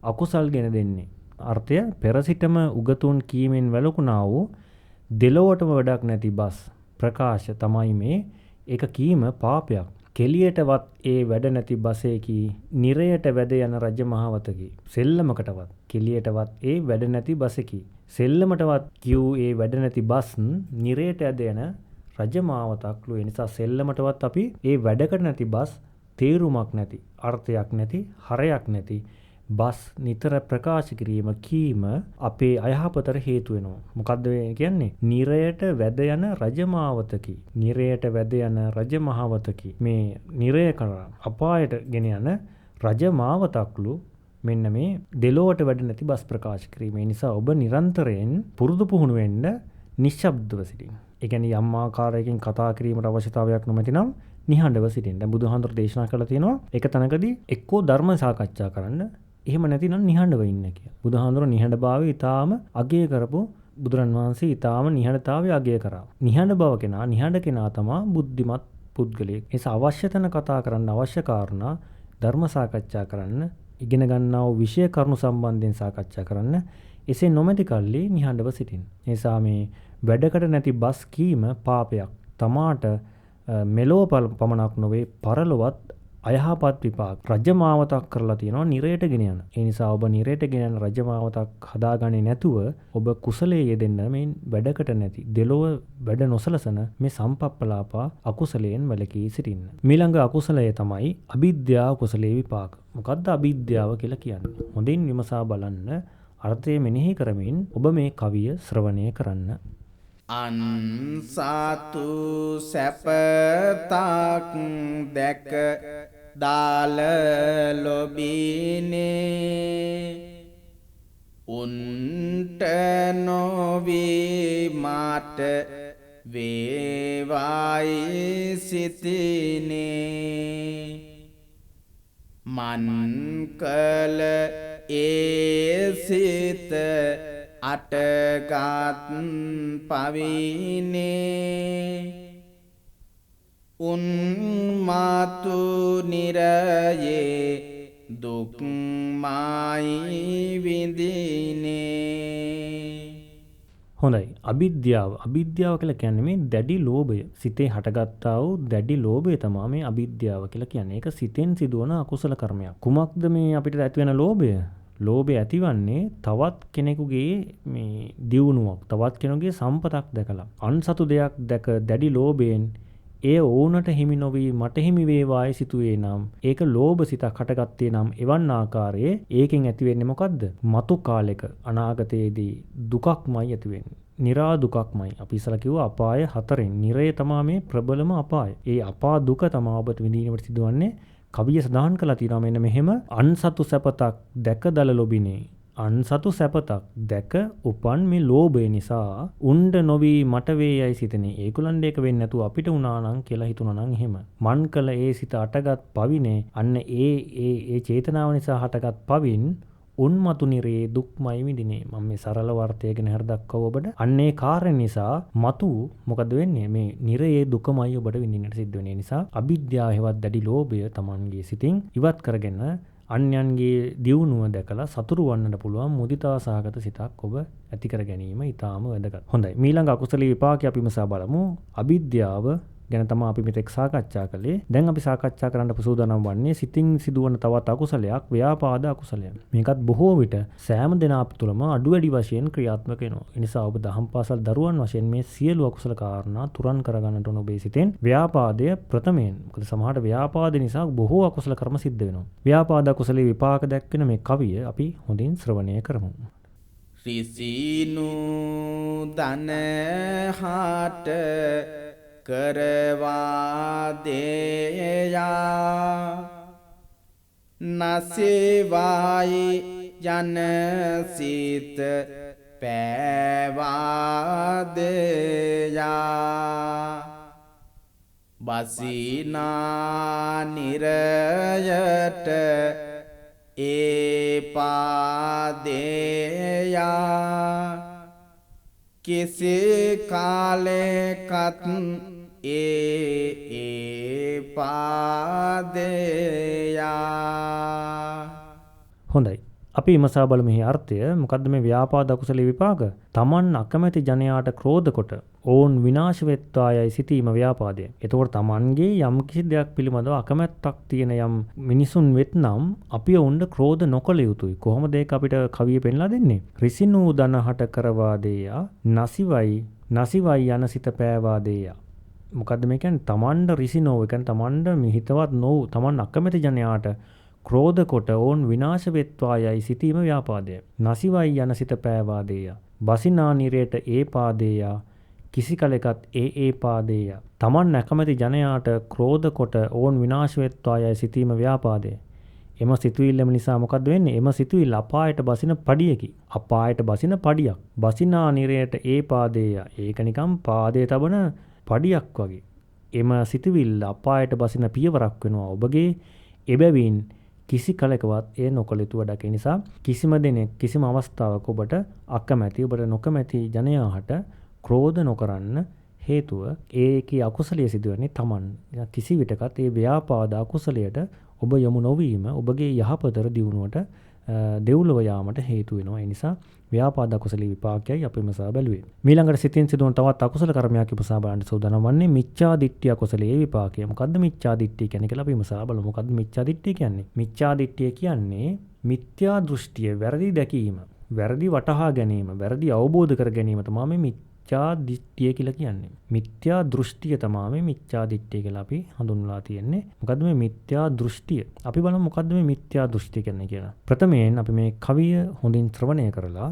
අකුසල් ගෙන දෙන්නේ. අර්ථය පෙර සිටම උගතුන් කීමෙන් වැළකුණා වූ දෙලොවටම වැඩක් නැති බස් ප්‍රකාශ තමයි මේ. ඒක කීම පාපයක්. කෙලියටවත් ඒ වැඩ නැති බසේකි නිරයට වැඩ යන රජ මහවතකි. සෙල්ලමකටවත් කෙලියටවත් ඒ වැඩ නැති බසකි. සෙල්ලමටවත් කියූ ඒ වැඩ නැති බස් නිරයට ඇද යන රජ මාවතක්ලු. ඒ නිසා සෙල්ලමටවත් අපි ඒ වැඩකට නැති බස්, තේරුමක් නැති, අර්ථයක් නැති, හරයක් නැති බස් නිතර ප්‍රකාශ කිරීම කීම අපේ අයහපතට හේතු වෙනවා. මොකද්ද කියන්නේ? නිරයට වැද යන රජමාවතකි. නිරයට වැද යන රජමහවතකි. මේ නිරය කරා අපායට ගෙන යන රජමාවතක්ලු මෙන්න මේ දෙලොවට වැඩ නැති බස් ප්‍රකාශ කිරීම. ඒ නිසා ඔබ නිරන්තරයෙන් පුරුදු පුහුණු වෙන්න නිශ්ශබ්දව සිටින්න. ඒ කියන්නේ යම් ආකාරයකින් කතා කිරීමට අවශ්‍යතාවයක් නොමැති නම් නිහඬව සිටින්න. දැන් බුදුහාඳුර දේශනා කළා තියෙනවා එක තැනකදී එක්කෝ ධර්ම සාකච්ඡා කරන්න, එහෙම නැතිනම් නිහඬව ඉන්න කියලා. බුදුහාඳුර නිහඬභාවය ඊටාම අගය කරපු බුදුරන් වහන්සේ ඊටාම නිහඬතාවය අගය කරා. නිහඬ බව කෙනා, නිහඬ කෙනා තමයි බුද්ධිමත් පුද්ගලයෙක්. ඒ අවශ්‍ය තැන කතා කරන්න, අවශ්‍ය කාරණා ධර්ම සාකච්ඡා කරන්න, ඉගෙන ගන්නා වූ විෂය කරුණු සම්බන්ධයෙන් සාකච්ඡා කරන්න, එසේ නොමැති කල්ලි නිහඬව සිටින්න. ඒ නිසා මේ වැඩකට නැති බස් කීම පාපයක්. තමාට මෙලොව පමණක් නොවේ පරලොවත් අයහපත් විපාක රජමාවතක් කරලා තියෙනවා නිරයට ගෙන යන. ඒ නිසා ඔබ නිරයට ගෙන යන රජමාවතක් හදාගන්නේ නැතුව ඔබ කුසලයේ යෙදෙන්න මේ වැඩකට නැති දෙලොව වැඩ නොසලසන මේ සම්පප්පලාපා අකුසලයෙන් වැළකී සිටින්න. ඊළඟ අකුසලය තමයි අවිද්‍යාව කුසලයේ විපාක. මොකද්ද අවිද්‍යාව කියලා කියන්නේ? හොඳින් විමසා බලන්න, අර්ථය මෙනෙහි කරමින් ඔබ මේ කවිය ශ්‍රවණය කරන්න. අන්සාතු සැපතාක් දැක දාල ලොබිනේ උන්ට නොවී මාට වේවායි සිතිනේ මන් කල ඒ සිත අටගත් පවිනේ උන්මාතු නිරයේ දුක්මයි විඳිනේ. හොඳයි. අවිද්‍යාව කියලා කියන්නේ මේ දැඩි ලෝභය. සිතේ හටගත්තා වූ දැඩි ලෝභය තමයි මේ අවිද්‍යාව කියලා කියන්නේ. ඒක සිතෙන් සිදුවන අකුසල කර්මයක්. කුමක්ද මේ අපිට ඇති වෙන ලෝභය? ලෝභය ඇතිවන්නේ තවත් කෙනෙකුගේ මේ දියුණුවක්, තවත් කෙනෙකුගේ සම්පතක් දැකලා. අන්සතු දෙයක් දැක දැඩි ලෝභයෙන් ඒ ඕනට හිමි නොවී මට හිමි වේවායි සිතුවේ නම් ඒක ලෝභ සිතක් හටගත්තේ නම් එවන් ආකාරයේ ඒකෙන් ඇති වෙන්නේ මොකද්ද? මතු කාලෙක අනාගතයේදී දුකක්මයි ඇති වෙන්නේ. නිරා දුකක්මයි. අපි ඉස්සලා කිව්වා අපාය 4න්. නිරය තමයි මේ ප්‍රබලම අපාය. ඒ අපා දුක තමයි ඔබට විඳිනවට සිදුවන්නේ. කවිය සඳහන් කළා තියෙනවා මෙන්න මෙහෙම අන්සතු සැපතක් දැක දල ලොබිනේ. අන්සතු සැපතක් දැක උපන් මේ ලෝභය නිසා උණ්ඩ නොවි මට වේයයි සිතනේ. ඒකුලන්ට ඒක වෙන්නේ නැතුව අපිට උනා නම් කියලා හිතුණා නම් එහෙම. මන් කළ ඒ සිත අටගත් පවිනේ අන්න ඒ චේතනාව නිසා හටගත් පවින් උන්මතු නිරේ දුක්මයි විඳිනේ. මම මේ සරල වර්තය ගැන හර දක්වව ඔබට. අන්නේ කාරණේ නිසා මතු මොකද වෙන්නේ? මේ නිරේ දුකමයි ඔබට විඳින්නට සිද්ධ වෙන්නේ. නිසා අවිද්‍යාව හේවත් දැඩි ලෝභය Tamanගේ සිතින් ඉවත් කරගෙන අන්‍යයන්ගේ දියුණුව දැකලා සතුරු වන්නට පුළුවන් මුදිතා සහගත සිතක් ඔබ ඇති කර ගැනීම ඊටාම වැදගත්. හොඳයි. ඊළඟ අකුසලී විපාකය අපි මසා බලමු. අවිද්‍යාව ගැන තමයි අපි මෙතෙක් සාකච්ඡා කළේ. දැන් අපි සාකච්ඡා කරන්න සූදානම් වන්නේ සිතින් සිදුවන තවත් අකුසලයක්, ව්‍යාපාද අකුසලයක්. මේකත් බොහෝ විට සෑම දෙනා තුළම අඩු වැඩි වශයෙන් ක්‍රියාත්මක වෙනවා. ඒ නිසා ඔබ දහම් පාසල් දරුවන් වශයෙන් මේ සියලු අකුසල කාරණා තුරන් කරගන්නට ඕන ඔබේ සිතෙන්. ව්‍යාපාදය ප්‍රථමයෙන්. මොකද සමහරට ව්‍යාපාද නිසා බොහෝ අකුසල කර්ම සිද්ධ වෙනවා. ව්‍යාපාද අකුසලයේ විපාක දැක්වෙන මේ කවිය අපි හොඳින් ශ්‍රවණය කරමු. රිසිනු දනහාට කරවා දේයා නසේවායි ජනසිත පෑවා දේයා බසිනා නිරයට ඒ පාදේයා කෙසේ කාලෙකත් ඒ පාදේයා. හොඳයි. අපි විමසා බලමු මේ අර්ථය. මොකද්ද මේ ව්‍යාපාද අකුසලයේ විපාක? තමන් අකමැති ජනයාට ක්‍රෝධ කොට ඕන් විනාශ වෙත්වායයි සිතීම ව්‍යාපාදය. එතකොට තමන්ගේ යම් කිසි දෙයක් පිළිබඳව අකමැත්තක් තියෙන යම් මිනිසුන් වෙත්නම් අපි ඔවුන්ට ක්‍රෝධ නොකළ යුතුයි. කොහොමද ඒක අපිට කවිය පෙන්ලා දෙන්නේ? රිසිනූ දනහට කරවා දේයා නසිවයි යන සිත පෑවා දේයා. මොකද්ද මේ කියන්නේ? තමන්ට රිසිනෝ, ඒ කියන්නේ තමන්ට මිහිතවත් නොවු තමන් අකමැති ජනයාට ක්‍රෝධ කොට ඕන් විනාශ වෙත්වායයි සිතීම ව්‍යාපාදය. නසිවයි යන සිත පෑවා දේයා. බසිනා නිරේට ඒ පාදේයා කිසි කලෙකත් ඒ පාදේයා. තමන් අකමැති ජනයාට ක්‍රෝධ කොට ඕන් විනාශ වෙත්වායයි සිතීම ව්‍යාපාදය. එම සිතුවිල්ලම නිසා මොකද්ද වෙන්නේ? එම සිතුවිල්ල අපායට බසින පඩියකි. අපායට බසින පඩියක්. බසිනා නිරේට ඒ පාදේයා. ඒක නිකම් පාදේ තබන පඩියක් වගේ. එම සිතුවිල්ල අපායට බසින පියවරක් වෙනවා. ඔබගේ එබැවින් කිසි කලකවත් එය නොකළ යුතු වැඩක්. ඒ නිසා කිසිම දෙනෙක් කිසිම අවස්ථාවක ඔබට අකමැති ඔබට නොකමැති ජනයාට ක්‍රෝධ නොකරන්න හේතුව ඒකේ අකුසලයේ සිදුවන්නේ Taman. කිසි විටකත් ඒ ව්‍යාපාද අකුසලයට ඔබ යොමු නොවීම ඔබගේ යහපතර දියුණුවට දෙව්ලොව යාමට හේතු වෙනවා. ඒ නිසා ව්‍යාපාද අකුසලී විපාකයයි අපි විමසා බැලුවේ. ඊළඟට සිතින් සිදුවන තවත් අකුසල කර්මයක් විමසා බලන්න සූදානම් වන්නේ මිච්ඡා දිට්ඨිය අකුසලයේ විපාකය. මොකද්ද මිච්ඡා දිට්ඨිය කියන්නේ කියලා අපි විමසා බලමු. මොකද්ද මිච්ඡා දිට්ඨිය කියන්නේ? මිච්ඡා දිට්ඨිය කියන්නේ මිත්‍යා දෘෂ්ටිය, වැරදි දැකීම, වැරදි වටහා ගැනීම, වැරදි අවබෝධ කර ගැනීම තමයි මේ මිච්ඡා දිට්ඨිය කියලා කියන්නේ. මිත්‍යා දෘෂ්ටිය තමයි මේ මිච්ඡා දිට්ඨිය කියලා අපි හඳුන්වලා තියෙන්නේ. මොකද්ද මේ මිත්‍යා දෘෂ්ටිය? අපි බලමු මොකද්ද මේ මිත්‍යා දෘෂ්ටිය කියන්නේ කියලා. ප්‍රථමයෙන් අපි මේ කවිය හොඳින් ශ්‍රවණය කරලා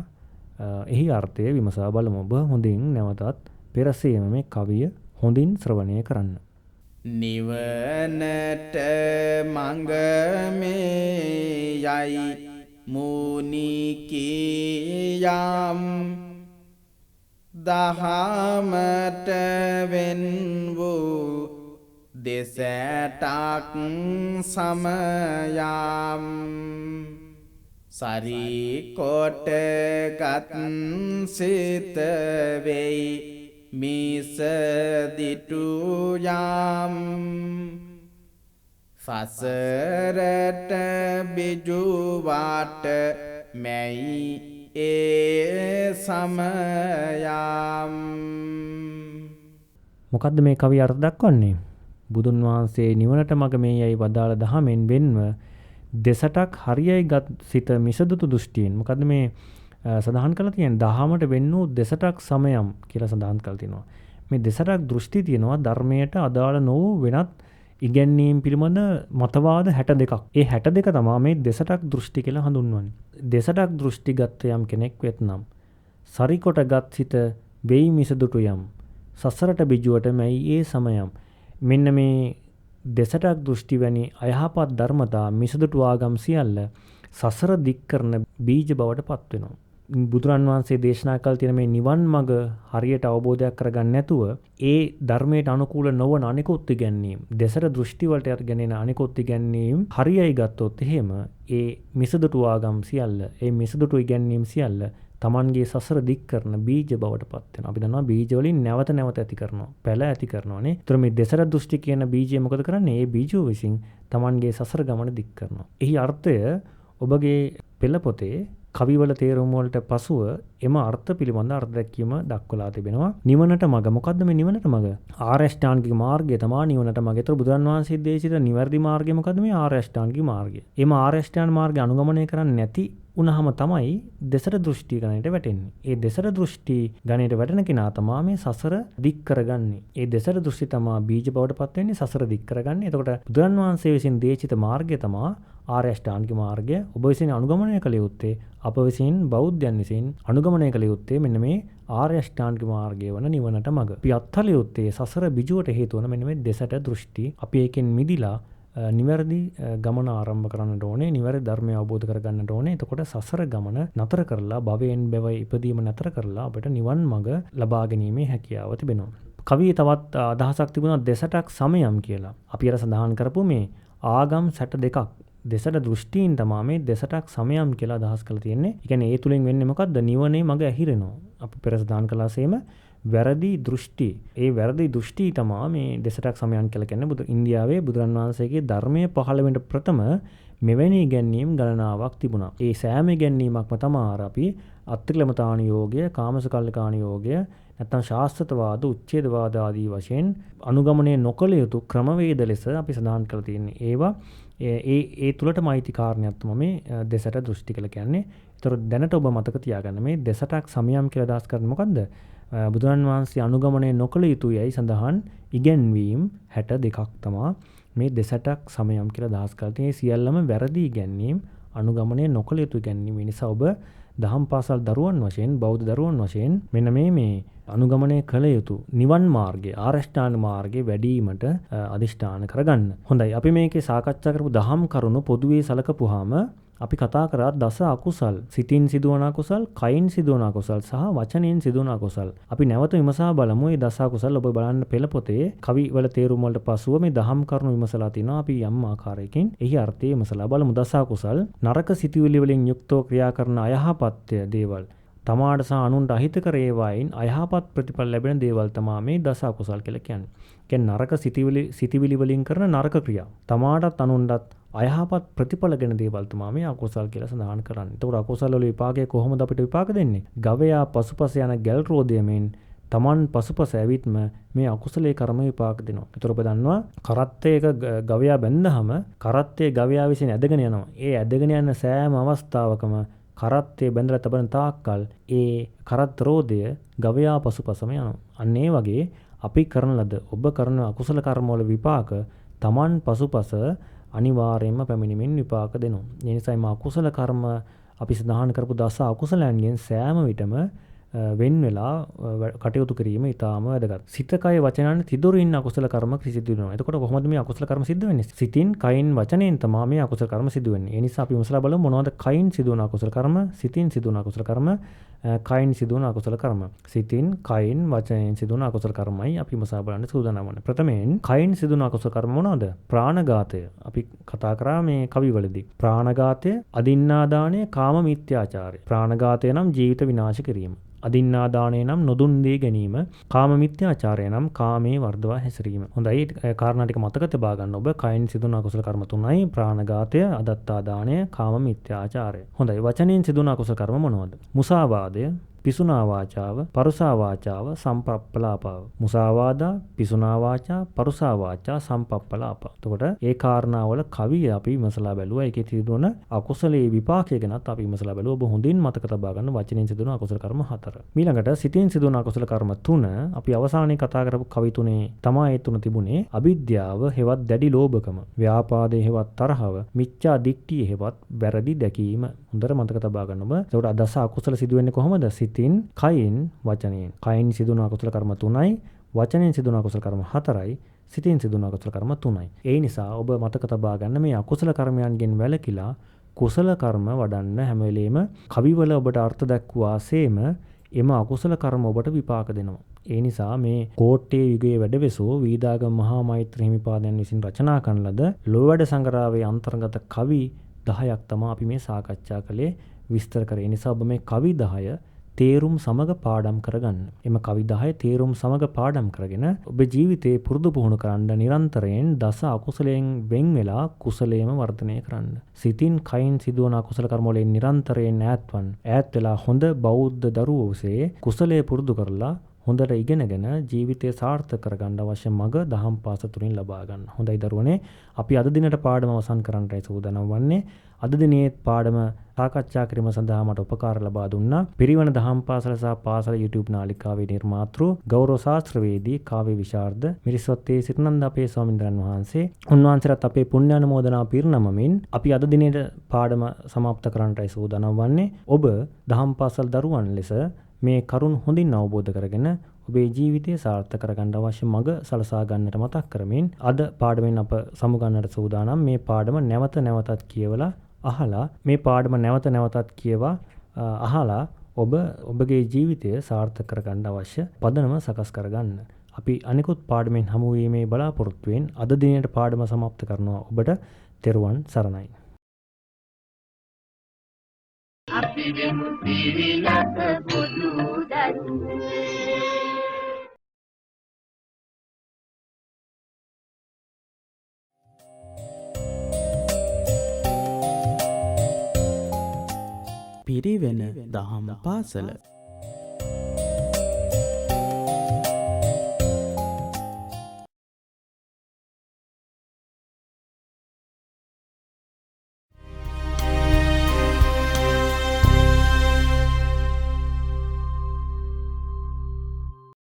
එහි අර්ථය විමසා බලමු. ඔබ හොඳින් නැවතත් පෙරසේම මේ කවිය හොඳින් ශ්‍රවණය කරන්න. නිවනට මඟ මේ යයි මුනිකියම් දහමට වෙන් වූ දෙසටක් සමයම් සරිකොට ගත් සිත වෙයි මිස දිටු යම් සසරට බිජුවාට මැයි ඒ සමයම්. මොකද්ද මේ කවිය අර්ථ දක්වන්නේ? බුදුන් වහන්සේ නිවනට මඟ මේ යයි වදාළ දහමෙන් වෙන්ව දෙසටක් හරියයි ගත් සිත මිසදුතු දෘෂ්ටියෙන්. මොකද්ද මේ සඳහන් කරලා තියෙන්නේ? දහමට වෙන් වූ දෙසටක් සමයම් කියලා සඳහන් කරලා තිනවා. මේ දෙසටක් දෘෂ්ටි තියෙනවා ධර්මයට අදාළ නොවූ වෙනත් ඉගැන්වීම් පිළිබඳ මතවාද 62ක්. ඒ 62 තමයි මේ දෙසටක් දෘෂ්ටි කියලා හඳුන්වන්නේ. දෙසටක් දෘෂ්ටිගත යම් කෙනෙක් වෙත්නම් සරිකොට ගත් සිත වෙයි මිසදුටු යම් සසරට බිජුවට මැයි ඒ සමයම්. මෙන්න මේ දෙසටක් දෘෂ්ටි වැනි අයහපත් ධර්මතා මිසදුටු ආගම් සියල්ල සසර දික් කරන බීජ බවට පත් වෙනවා. බුදුරන් වහන්සේ දේශනා කළ තියෙන මේ නිවන් මඟ හරියට අවබෝධයක් කරගන්න නැතුව ඒ ධර්මයට අනුකූල නොවන අනිකුත් ඉගැන්වීම්, දෙසර දෘෂ්ටි වලට යටගෙන අනිකුත් ඉගැන්වීම් හරියයි ගත්තොත් එහෙම ඒ මිසදුටු ආගම් සියල්ල, ඒ මිසදුටු ඉගැන්වීම් සියල්ල Tamanගේ සසර දික් කරන බීජ බවට පත් වෙනවා. අපි දන්නවා බීජ වලින් නැවත නැවත ඇති කරනවා, පැල ඇති කරනවානේ. ඒතර මේ දෙසර දෘෂ්ටි කියන බීජය මොකද කරන්නේ? ඒ බීජෝ විසින් Tamanගේ සසර ගමන දික් කරනවා. එහි අර්ථය ඔබගේ පෙළ පොතේ කවිවල තේරුම් වලට පසුව එම අර්ථ පිළිබඳ අර්ථ දැක්වීම දක්වලා තිබෙනවා. නිවනට මඟ. මොකද්ද මේ නිවනට මඟ? ආර්ය අෂ්ටාංගික මාර්ගය තමයි නිවනට මඟ. ඒතර බුදුන් වහන්සේ දේශිත නිවැරදි මාර්ගය මොකද්ද? මේ ආර්ය අෂ්ටාංගික මාර්ගය. එම ආර්ය අෂ්ටාංග මාර්ගය අනුගමනය කරන්නේ නැති උනහම තමයි දෙසර දෘෂ්ටි ගණයට වැටෙන්නේ. ඒ දෙසර දෘෂ්ටි ගණයට වැටෙන කෙනා තමයි මේ සසර දික් කරගන්නේ. ඒ දෙසර දෘෂ්ටි තමයි බීජ බවට පත් වෙන්නේ, සසර දික් කරගන්නේ. එතකොට බුදුන් වහන්සේ විසින් දේශිත මාර්ගය තමයි ආර්ය අෂ්ටාංගික මාර්ගය. ඔබ විසින් අනුගමනය කළ යුත්තේ, අප විසින් බෞද්ධයන් විසින් අනුගමනය කළ යුත්තේ මෙන්න මේ ආර්ය අෂ්ටාංගික මාර්ගය වන නිවනට මඟ. අපි අත්හල යුත්තේ සසර බිජුවට හේතු වන මෙන්න මේ දෙසට දෘෂ්ටි. අපි ඒකෙන් මිදිලා නිවැරදි ගමන ආරම්භ කරන්නට ඕනේ, නිවැරදි ධර්මය අවබෝධ කරගන්නට ඕනේ. එතකොට සසර ගමන නතර කරලා භවයෙන් භව ඉපදීම නතර කරලා අපිට නිවන් මඟ ලබා ගැනීමේ හැකියාව තිබෙනවා. කවියේ තවත් අදහසක් තිබුණා දෙසටක් සමයම් කියලා. අපි අර සඳහන් කරපු මේ ආගම් 62ක් දෙසට දෘෂ්ටීන් තමයි මේ දෙසටක් සමයම් කියලා අදහස් කරලා තියෙන්නේ. ඒ කියන්නේ ඒ තුලින් වෙන්නේ මොකද්ද? නිවනේ මඟ ඇහිරෙනවා. අපි පෙර සඳහන් කළාseම වැරදි දෘෂ්ටි. ඒ වැරදි දෘෂ්ටි තමයි මේ දෙසටක් සමයන් කියලා කියන්නේ. ඉන්දියාවේ බුදුරන් වහන්සේගේ ධර්මයේ පහළ වෙන ප්‍රථම මෙවැනි ඉගැන්වීම් ගණනාවක් තිබුණා. ඒ සෑම ඉගැන්වීමක්ම තමයි අපි අත්තික්ලමතාන යෝගය, කාමසුකල්ලිකාන යෝගය, නැත්නම් ශාස්ත්‍රවාද, උච්ඡේදවාද ආදී වශයෙන් අනුගමනය නොකළ යුතු ක්‍රමවේද ලෙස අපි සඳහන් කරලා තියෙන්නේ. ඒවා ඒ තුලටම අයිති කාරණයක් තමයි මේ දෙසට දෘෂ්ටි කියලා කියන්නේ. ඒතර දැනට ඔබ මතක තියාගන්න මේ දෙසටක් සමයම් කියලා අදහස් කරන්නේ මොකද්ද? බුදුරන් වහන්සේ අනුගමනය නොකළ යුතුයයි සඳහන් ඉගැන්වීම් 62ක් තමයි මේ දෙසටක් සමයම් කියලා අදහස් කරලා තියෙන්නේ. සියල්ලම වැරදි ඉගැන්වීම්, අනුගමනය නොකළ යුතු ඉගැන්වීම්. ඒ නිසා ඔබ දහම් පාසල් දරුවන් වශයෙන්, බෞද්ධ දරුවන් වශයෙන් මෙන්න මේ අනුගමනය කළ යුතු නිවන් මාර්ගය, ආරෂ්ඨාන මාර්ගයේ වැඩිවීමට අදිෂ්ඨාන කරගන්න. හොඳයි. අපි මේකේ සාකච්ඡා කරපු දහම් කරුණු පොදුවේ සලකපුවාම අපි කතා කරා දස අකුසල්. සිතින් සිදුවන අකුසල්, කයින් සිදුවන අකුසල් සහ වචනයෙන් සිදුවන අකුසල්. අපි නැවත විමසා බලමු මේ දස අකුසල්. ඔබ බලන්න පෙළ පොතේ කවි වල තේරුම් වලට පසුව මේ දහම් කරුණු විමසලා තිනවා. අපි යම් ආකාරයකින් එහි අර්ථය විමසලා බලමු. දස අකුසල් නරක සිතුවිලි වලින් යුක්තව ක්‍රියා කරන අයහපත්ය දේවල්. තමාට සහ අනුන්ට අහිතකර ඒවායින් අයහපත් ප්‍රතිඵල ලැබෙන දේවල් තමයි මේ දස අකුසල් කියලා කියන්නේ. කියන්නේ නරක සිතිවිලි වලින් කරන නරක ක්‍රියා. තමාටත් අනුන්ටත් අයහපත් ප්‍රතිඵල ගෙන දේවල් තමයි මේ අකුසල් කියලා සඳහන් කරන්නේ. ඒතකොට අකුසල වල විපාකය කොහොමද අපිට විපාක දෙන්නේ? ගවයා පසුපස යන ගැල් රෝදයමින් තමන් පසුපස ඇවිත්ම මේ අකුසලයේ කර්ම විපාක දෙනවා. ඒතර ඔබ දන්නවා කරත්තයක ගවයා බැන්දහම කරත්තයේ ගවයා විසින් ඇදගෙන යනවා. ඒ ඇදගෙන යන සෑම අවස්ථාවකම කරත්තේ බැඳලා තබන තාක්කල් ඒ කරත් රෝදය ගවයා පසුපසම යනවා. අන්න ඒ වගේ අපි කරන ලද ඔබ කරන අකුසල කර්ම වල විපාක තමන් පසුපස අනිවාර්යයෙන්ම පැමිණීමෙන් විපාක දෙනවා. ඒ නිසා මේ අකුසල කර්ම අපි සඳහන් කරපු දස අකුසලයන්ගෙන් සෑම විටම වෙන් වෙලා කටයුතු කිරීම ඉතාම වැදගත්. සිත කය වචනයන් තිදොරින් අකුසල කර්ම සිදු වෙනවා. එතකොට කොහොමද මේ අකුසල කර්ම සිදු වෙන්නේ? සිතින් කයින් වචනයෙන් තමයි මේ අකුසල කර්ම සිදු වෙන්නේ. ඒ නිසා අපි විමසලා බලමු මොනවද කයින් සිදුවන අකුසල කර්ම, සිතින් සිදුවන අකුසල කර්ම, කයින් සිදුවන අකුසල කර්ම. සිතින් කයින් වචනයෙන් සිදුවන අකුසල කර්මයි අපි විමසා බලන්න සූදානම් වන්නේ. ප්‍රථමයෙන් කයින් සිදුවන අකුසල කර්ම මොනවද? ප්‍රාණඝාතය. අපි කතා කරා මේ කවිවලදී. ප්‍රාණඝාතය, අදින්නාදානය, කාම මිත්‍යාචාරය. ප්‍රාණඝාතය නම් ජීවිත විනාශ කිරීම. අදින්නාදානය නම් නොදුන් දේ ගැනීම, කාම මිත්‍යාචාරය නම් කාමයේ වර්ධවා හැසිරීම. හොඳයි කාරණා ටික මතක තබා ගන්න ඔබ. කයින් සිදුවන අකුසල කර්ම තුනයි ප්‍රාණඝාතය, අදත්තාදානය, කාම මිත්‍යාචාරය. හොඳයි වචනයෙන් සිදුවන අකුසල කර්ම මොනවද? මුසාවාදය, පිසුනා වාචාව, පරුසා වාචාව, සම්පප්පලාපාව. මුසාවාදා, පිසුනා වාචා, පරුසා වාචා, සම්පප්පලාපා. එතකොට ඒ කාරණාවල කවිය අපි විමසලා බැලුවා. ඒකේ තිබුණ අකුසලයේ විපාකය ගැනත් අපි විමසලා බැලුවා. ඔබ හොඳින් මතක තබා ගන්න වචනෙන් සිදුවන අකුසල කර්ම 4. ඊළඟට සිතින් සිදුවන අකුසල කර්ම 3 අපි අවසානයේ කතා කරපු කවි තුනේ තමයි ඒ තුන තිබුණේ. අවිද්‍යාව හෙවත් දැඩි ලෝභකම, ව්‍යාපාදේ හෙවත් තරහව, මිච්ඡා දිට්ඨිය හෙවත් වැරදි දැකීම. හොඳට මතක තබා ගන්න ඔබ. එතකොට අදස අකුසල සිදුවෙන්නේ කොහොමද? සිතින්, කයින්, වචනයෙන්. කයින් සිදුවන අකුසල කර්ම 3යි, වචනයෙන් සිදුවන අකුසල කර්ම 4යි, සිතින් සිදුවන අකුසල කර්ම 3යි. ඒ නිසා ඔබ මතක තබා ගන්න මේ අකුසල කර්මයන්ගෙන් වැළකීලා කුසල කර්ම වඩන්න හැම වෙලෙම කවිවල ඔබට අර්ථ දක්වාසේම එම අකුසල කර්ම ඔබට විපාක දෙනවා. ඒ නිසා මේ කෝට්ටේ යුගයේ වැඩවෙසෝ වීදාගම මහා මෛත්‍රී හිමිපාදයන් විසින් රචනා කරන ලද ලෝවැඩ සංග්‍රහයේ අන්තර්ගත කවි 10ක් තමයි අපි මේ සාකච්ඡා කළේ, විස්තර කරේ. ඒ නිසා ඔබ මේ කවි 10 තේරුම් සමග පාඩම් කරගන්න. එම කවි 10 තේරුම් සමග පාඩම් කරගෙන ඔබේ ජීවිතේ පුරුදු පුහුණු කරන්න නිරන්තරයෙන් දස අකුසලයෙන් වෙන් වෙලා කුසලයේම වර්ධනය කරන්න. සිතින් කයින් සිදුවන අකුසල කර්ම වලින් නිරන්තරයෙන් ඈත් වෙලා හොඳ බෞද්ධ දරුවෝසේ කුසලයේ පුරුදු කරලා හොඳට ඉගෙනගෙන ජීවිතය සාර්ථක කරගන්න අවශ්‍ය මඟ දහම් පාස තුලින් ලබා ගන්න. හොඳයි දරුවනේ, අපි අද දිනට පාඩම අවසන් කරන්නයි සූදානම් වන්නේ. අද දිනේ පාඩම සාකච්ඡා කිරීම සඳහා මට උපකාර ලබා දුන්නා පිරිවන දහම් පාසල සහ පාසල YouTube නාලිකාවේ නිර්මාතෘ ගෞරව ශාස්ත්‍රවේදී කාව්‍ය විශාරද මිරිස්වත්තේ සිටනන්ද අපේ ස්වාමීන් වහන්සේ. උන්වහන්සේට අපේ පුණ්‍යානුමෝදනා පිරිනමමින් අපි අද දිනේට පාඩම સમાપ્ત කරන්නයි සූදානම් වන්නේ. ඔබ දහම් පාසල් දරුවන් ලෙස මේ කරුණ හොඳින් අවබෝධ කරගෙන ඔබේ ජීවිතය සාර්ථක කරගන්න අවශ්‍ය මඟ සලසා ගන්නට මතක් කරමින් අද පාඩමෙන් අප සමුගන්නට සූදානම්. මේ පාඩම නැවත නැවතත් කියවලා අහලා මේ පාඩම නැවත නැවතත් කියවා අහලා ඔබගේ ජීවිතය සාර්ථක කරගන්න අවශ්‍ය පදනම සකස් කරගන්න. අපි අනිකුත් පාඩමෙන් හමු වීමේ බලාපොරොත්තුවෙන් අද දිනේට පාඩම સમાપ્ત කරනවා. ඔබට තෙරුවන් සරණයි. අපි වෙමු පිරිලක බුදු දරුවෝ. පිරිවෙන දහම් පාසල